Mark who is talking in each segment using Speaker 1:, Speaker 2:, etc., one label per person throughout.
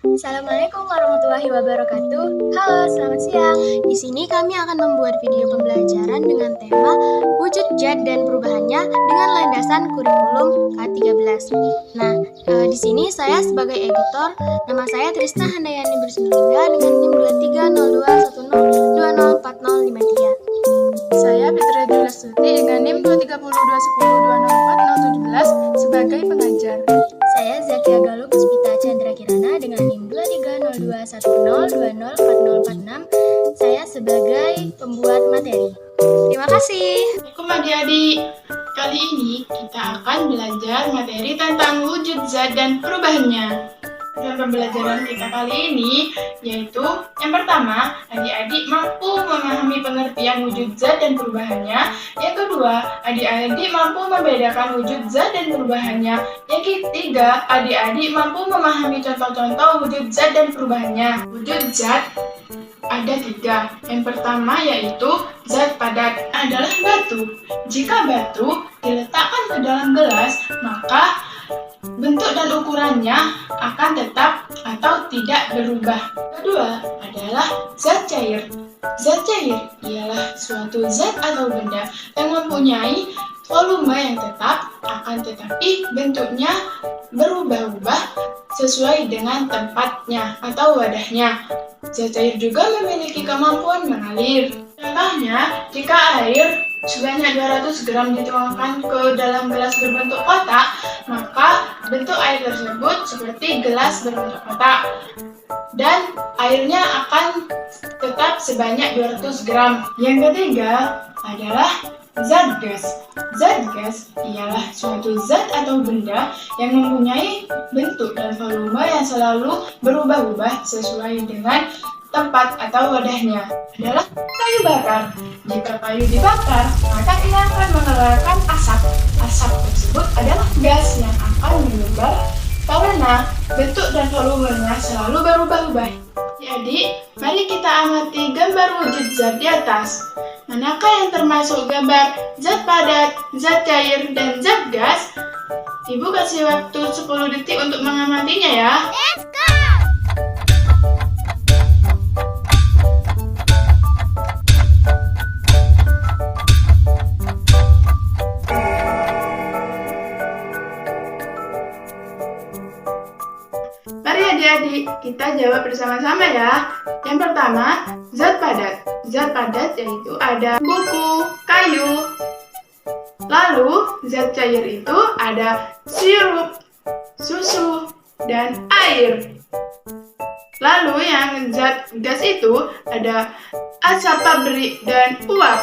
Speaker 1: Assalamualaikum warahmatullahi wabarakatuh. Halo, selamat siang. Di sini kami akan membuat video pembelajaran dengan tema wujud zat dan perubahannya dengan landasan kurikulum K13. Nah, di sini saya sebagai editor, nama saya Trisna Handayani Bersinulingga dengan NIM 230210204053.
Speaker 2: Saya Fitria Juliastuti dengan NIM 23210204017 sebagai pengajar.
Speaker 1: Saya Zakia Galuh Puspita Chandra Kirana dengan NIM 230210204046. Saya sebagai pembuat materi. Terima kasih.
Speaker 3: Assalamualaikum adik-adik. Kali ini kita akan belajar materi tentang wujud zat dan perubahannya. Dalam pembelajaran kita kali ini yaitu yang pertama, adik-adik mampu memahami pengertian wujud zat dan perubahannya. Yang kedua, adik-adik mampu membedakan wujud zat dan perubahannya. Yang ketiga, adik-adik mampu memahami contoh-contoh wujud zat dan perubahannya. Wujud zat ada tiga. Yang pertama yaitu zat padat adalah batu. Jika batu diletakkan ke dalam gelas, maka bentuk dan ukurannya akan tetap atau tidak berubah. Kedua adalah zat cair. Zat cair ialah suatu zat atau benda yang mempunyai volume yang tetap, akan tetapi bentuknya berubah-ubah sesuai dengan tempatnya atau wadahnya. Zat cair juga memiliki kemampuan mengalir. Contohnya, jika air sebanyak 200 gram dituangkan ke dalam gelas berbentuk kotak, maka bentuk air tersebut seperti gelas berbentuk kotak. Dan airnya akan tetap sebanyak 200 gram. Yang ketiga adalah zat gas. Zat gas ialah suatu zat atau benda yang mempunyai bentuk dan volume yang selalu berubah-ubah sesuai dengan tempat atau wadahnya. Adalah kayu bakar. Jika kayu dibakar, maka ia akan mengeluarkan asap. Asap tersebut adalah gas yang akan menyebar karena bentuk dan volumenya selalu berubah-ubah. Jadi, mari kita amati gambar wujud zat di atas. Manakah yang termasuk gambar zat padat, zat cair, dan zat gas? Ibu kasih waktu 10 detik untuk mengamatinya ya.
Speaker 1: Let's go!
Speaker 3: Mari adik-adik, kita jawab bersama-sama ya. Yang pertama, zat padat. Zat padat yaitu ada buku, kayu. Lalu, zat cair itu ada sirup, susu, dan air. Lalu yang zat gas itu ada asap pabrik dan uap.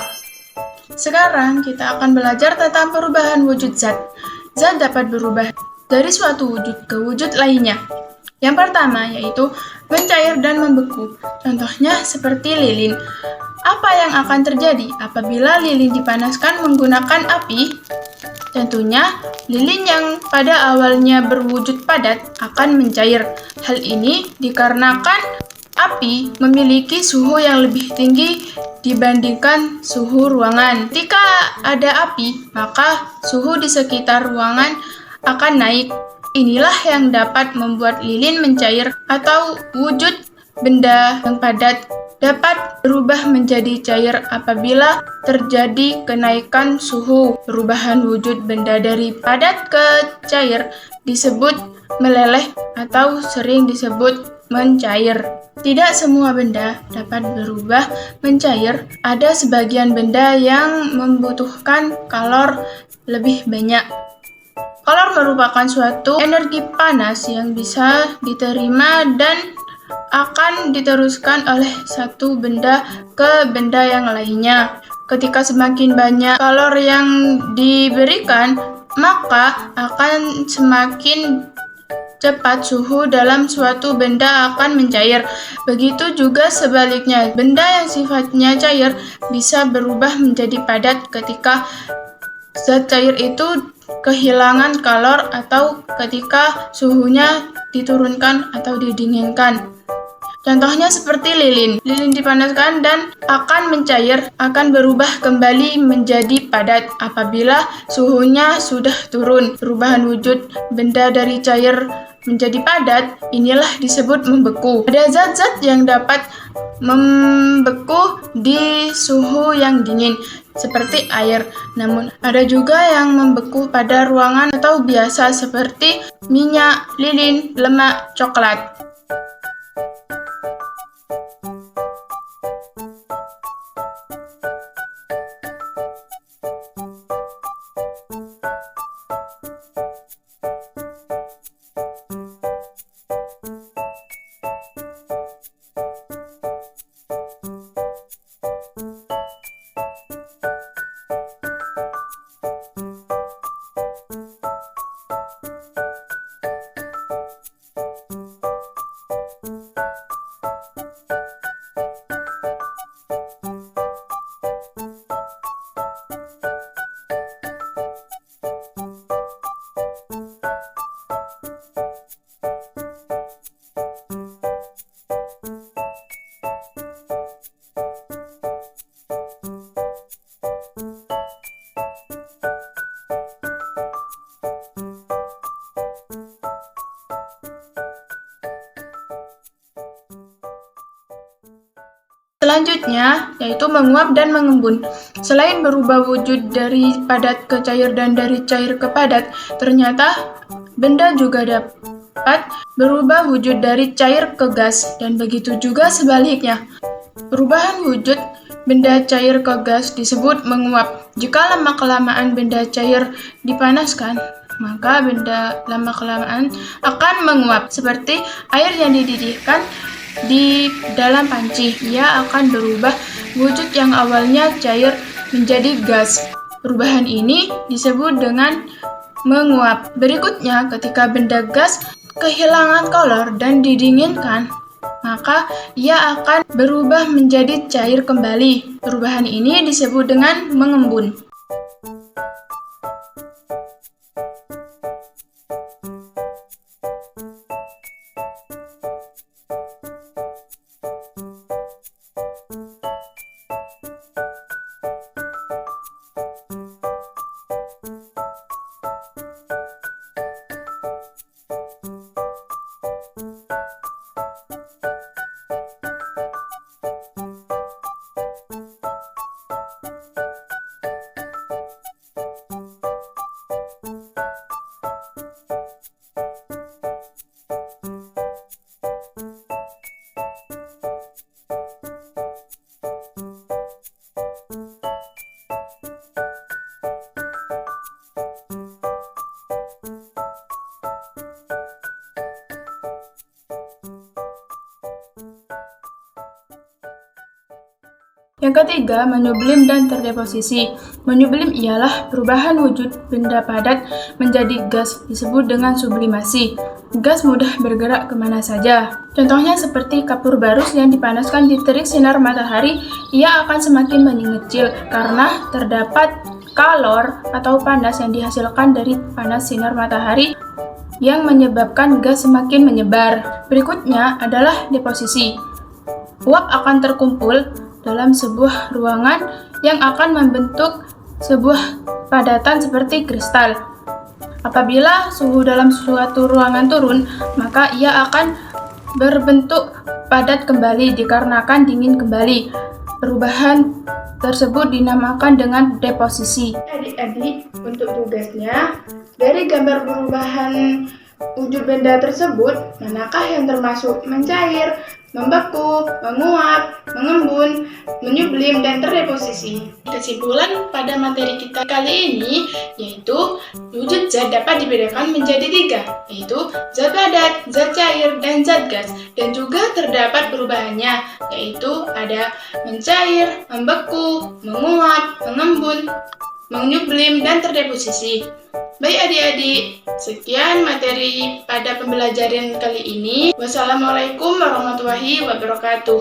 Speaker 2: Sekarang kita akan belajar tentang perubahan wujud zat. Zat dapat berubah dari suatu wujud ke wujud lainnya. Yang pertama yaitu mencair dan membeku. Contohnya seperti lilin. Apa yang akan terjadi apabila lilin dipanaskan menggunakan api? Tentunya, lilin yang pada awalnya berwujud padat akan mencair. Hal ini dikarenakan api memiliki suhu yang lebih tinggi dibandingkan suhu ruangan. Ketika ada api, maka suhu di sekitar ruangan akan naik. Inilah yang dapat membuat lilin mencair atau wujud benda yang padat dapat berubah menjadi cair apabila terjadi kenaikan suhu. Perubahan wujud benda dari padat ke cair disebut meleleh atau sering disebut mencair. Tidak semua benda dapat berubah mencair. Ada sebagian benda yang membutuhkan kalor lebih banyak. Kalor merupakan suatu energi panas yang bisa diterima dan akan diteruskan oleh satu benda ke benda yang lainnya. Ketika semakin banyak kalor yang diberikan, maka akan semakin cepat suhu dalam suatu benda akan mencair. Begitu juga sebaliknya, benda yang sifatnya cair bisa berubah menjadi padat ketika zat cair itu kehilangan kalor atau ketika suhunya diturunkan atau didinginkan. Contohnya seperti lilin. Lilin dipanaskan dan akan mencair, akan berubah kembali menjadi padat apabila suhunya sudah turun. Perubahan wujud benda dari cair menjadi padat, inilah disebut membeku. Ada zat-zat yang dapat membeku di suhu yang dingin, seperti air. Namun, ada juga yang membeku pada ruangan atau biasa seperti minyak, lilin, lemak, coklat. Selanjutnya, yaitu menguap dan mengembun. Selain berubah wujud dari padat ke cair dan dari cair ke padat, ternyata benda juga dapat berubah wujud dari cair ke gas, dan begitu juga sebaliknya. Perubahan wujud benda cair ke gas disebut menguap. Jika lama-kelamaan benda cair dipanaskan, maka benda lama-kelamaan akan menguap. Seperti air yang dididihkan di dalam panci, ia akan berubah wujud yang awalnya cair menjadi gas. Perubahan ini disebut dengan menguap. Berikutnya, ketika benda gas kehilangan kolor dan didinginkan, maka ia akan berubah menjadi cair kembali. Perubahan ini disebut dengan mengembun. Yang ketiga, menyublim dan terdeposisi. Menyublim ialah perubahan wujud benda padat menjadi gas, disebut dengan sublimasi. Gas mudah bergerak kemana saja. Contohnya seperti kapur barus yang dipanaskan di terik sinar matahari, ia akan semakin mengecil karena terdapat kalor atau panas yang dihasilkan dari panas sinar matahari yang menyebabkan gas semakin menyebar. Berikutnya adalah deposisi. Uap akan terkumpul dalam sebuah ruangan yang akan membentuk sebuah padatan seperti kristal. Apabila suhu dalam suatu ruangan turun, maka ia akan berbentuk padat kembali dikarenakan dingin kembali. Perubahan tersebut dinamakan dengan deposisi.
Speaker 3: Adik-adik, untuk tugasnya, dari gambar perubahan wujud benda tersebut, manakah yang termasuk mencair, membeku, menguap, mengembun, menyublim, dan terdeposisi? Kesimpulan pada materi kita kali ini yaitu wujud zat dapat dibedakan menjadi 3, yaitu zat padat, zat cair, dan zat gas. Dan juga terdapat perubahannya, yaitu ada mencair, membeku, menguap, mengembun, menyublim, dan terdeposisi. Baik adik-adik, sekian materi pada pembelajaran kali ini. Wassalamualaikum warahmatullahi wabarakatuh.